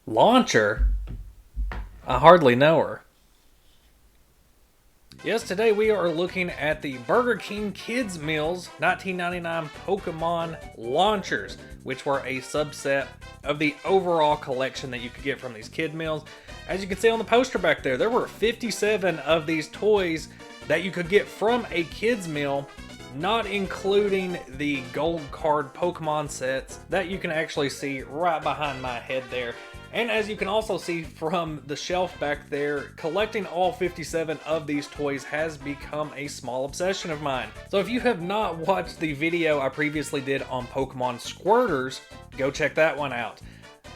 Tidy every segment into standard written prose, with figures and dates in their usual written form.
Launcher? I hardly know her. Yes, today we are looking at the Burger King Kids Meals 1999 Pokemon Launchers, which were a subset of the overall collection that you could get from these kid meals. As you can see on the poster back there were 57 of these toys that you could get from a kids meal, not including the gold card Pokemon sets that you can actually see right behind my head there. And as you can also see from the shelf back there, collecting all 57 of these toys has become a small obsession of mine. So if you have not watched the video I previously did on Pokemon Squirters, go check that one out.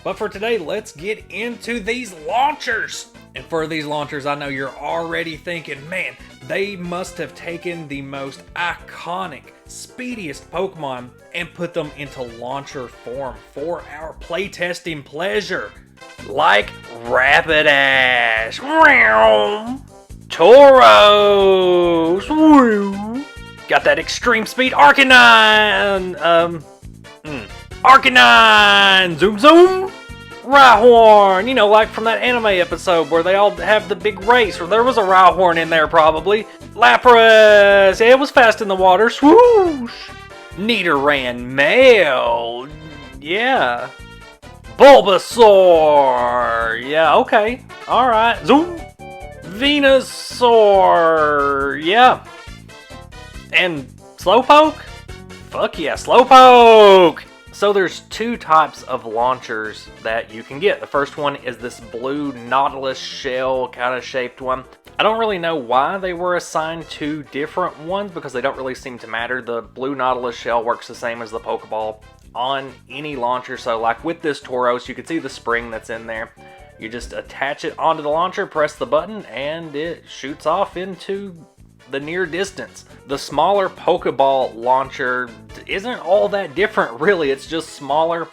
But for today, let's get into these launchers. And for these launchers, I know you're already thinking, man, they must have taken the most iconic, speediest Pokemon and put them into launcher form for our playtesting pleasure. Like Rapidash, Tauros, got that extreme speed Arcanine, Arcanine, Zoom Zoom, Rhyhorn, you know, like from that anime episode where they all have the big race, or there was a Rhyhorn in there probably. Lapras, yeah, it was fast in the water, swoosh. Nidoran male, yeah. Bulbasaur, yeah, okay, alright. Zoom. Venusaur, yeah. And Slowpoke? Fuck yeah, Slowpoke! So there's two types of launchers that you can get. The first one is this blue Nautilus shell kind of shaped one. I don't really know why they were assigned two different ones because they don't really seem to matter. The blue Nautilus shell works the same as the Pokeball on any launcher. So like with this Tauros, you can see the spring that's in there. You just attach it onto the launcher, press the button, and it shoots off into the near distance. The smaller Pokeball launcher isn't all that different really, it's just smaller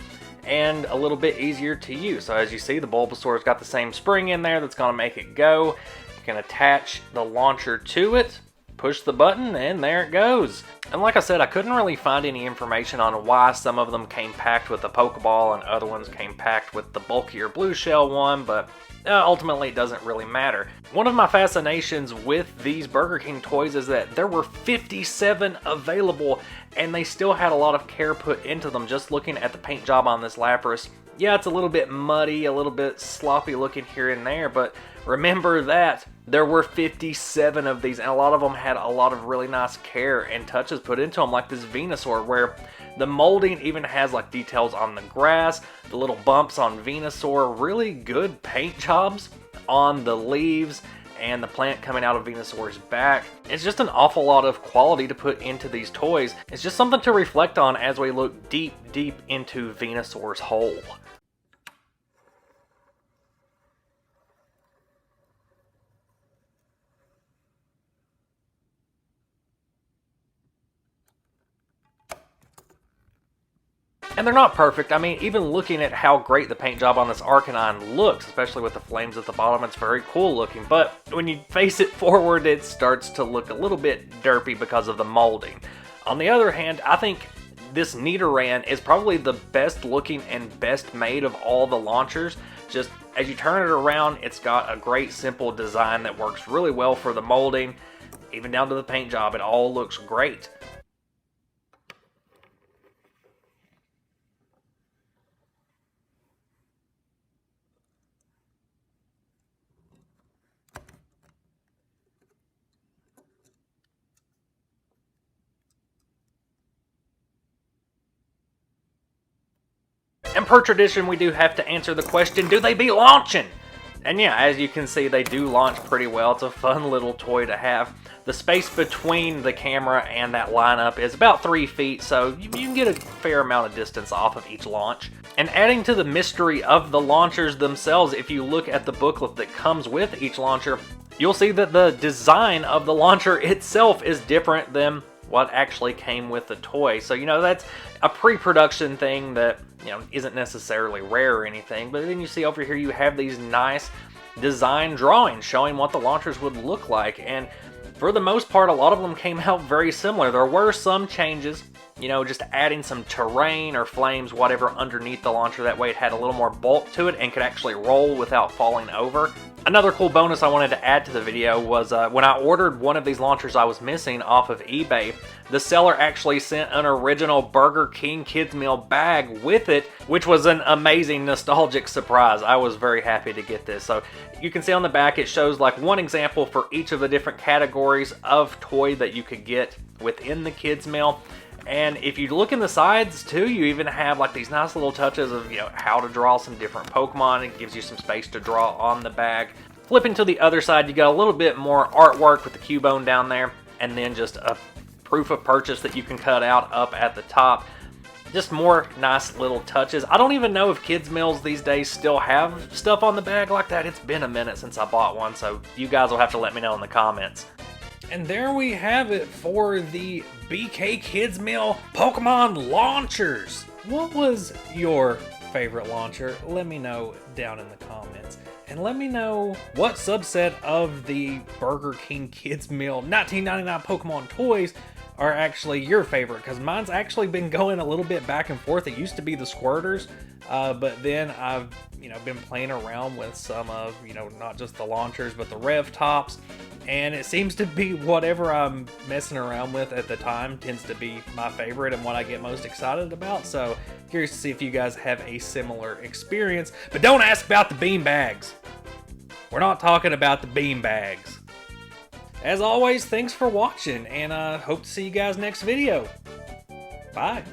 and a little bit easier to use. So as you see, the Bulbasaur's got the same spring in there that's going to make it go. You can attach the launcher to it, push the button, and there it goes. And like I said, I couldn't really find any information on why some of them came packed with the Pokeball and other ones came packed with the bulkier blue shell one, but ultimately it doesn't really matter. One of my fascinations with these Burger King toys is that there were 57 available and they still had a lot of care put into them. Just looking at the paint job on this Lapras, yeah, it's a little bit muddy, a little bit sloppy looking here and there, but remember that there were 57 of these and a lot of them had a lot of really nice care and touches put into them, like this Venusaur where the molding even has like details on the grass, the little bumps on Venusaur, really good paint jobs on the leaves and the plant coming out of Venusaur's back. It's just an awful lot of quality to put into these toys. It's just something to reflect on as we look deep into Venusaur's hole. And they're not perfect. I mean, even looking at how great the paint job on this Arcanine looks, especially with the flames at the bottom, it's very cool looking. But when you face it forward, it starts to look a little bit derpy because of the molding. On the other hand, I think this Nidoran is probably the best looking and best made of all the launchers. Just as you turn it around, it's got a great simple design that works really well for the molding. Even down to the paint job, it all looks great. And per tradition, we do have to answer the question, do they be launching? And yeah, as you can see, they do launch pretty well. It's a fun little toy to have. The space between the camera and that lineup is about 3 feet, so you can get a fair amount of distance off of each launch. And adding to the mystery of the launchers themselves, if you look at the booklet that comes with each launcher, you'll see that the design of the launcher itself is different than what actually came with the toy. So, you know, that's a pre-production thing that, you know, isn't necessarily rare or anything. But then you see over here you have these nice design drawings showing what the launchers would look like. And for the most part, a lot of them came out very similar. There were some changes you know, just adding some terrain or flames, whatever, underneath the launcher. That way it had a little more bulk to it and could actually roll without falling over. Another cool bonus I wanted to add to the video was when I ordered one of these launchers I was missing off of eBay, the seller actually sent an original Burger King Kids Meal bag with it, which was an amazing nostalgic surprise. I was very happy to get this. So you can see on the back it shows like one example for each of the different categories of toy that you could get within the Kids Meal. And if you look in the sides too, you even have like these nice little touches of, you know, how to draw some different Pokemon. It gives you some space to draw on the bag. Flipping to the other side, you got a little bit more artwork with the Cubone down there, and then just a proof of purchase that you can cut out up at the top. Just more nice little touches. I don't even know if kids' meals these days still have stuff on the bag like that. It's been a minute since I bought one, so you guys will have to let me know in the comments. And there we have it for the BK Kids Meal Pokemon Launchers. What was your favorite launcher? Let me know down in the comments. And let me know what subset of the Burger King Kids Meal 1999 Pokemon toys are actually your favorite, because mine's actually been going a little bit back and forth. It used to be the Squirters, but then I've, you know, been playing around with some of, you know, not just the launchers, but the Rev Tops, and it seems to be whatever I'm messing around with at the time tends to be my favorite and what I get most excited about. So curious to see if you guys have a similar experience, but don't ask about the bean bags. We're not talking about the bean bags. As always, thanks for watching, and hope to see you guys next video. Bye.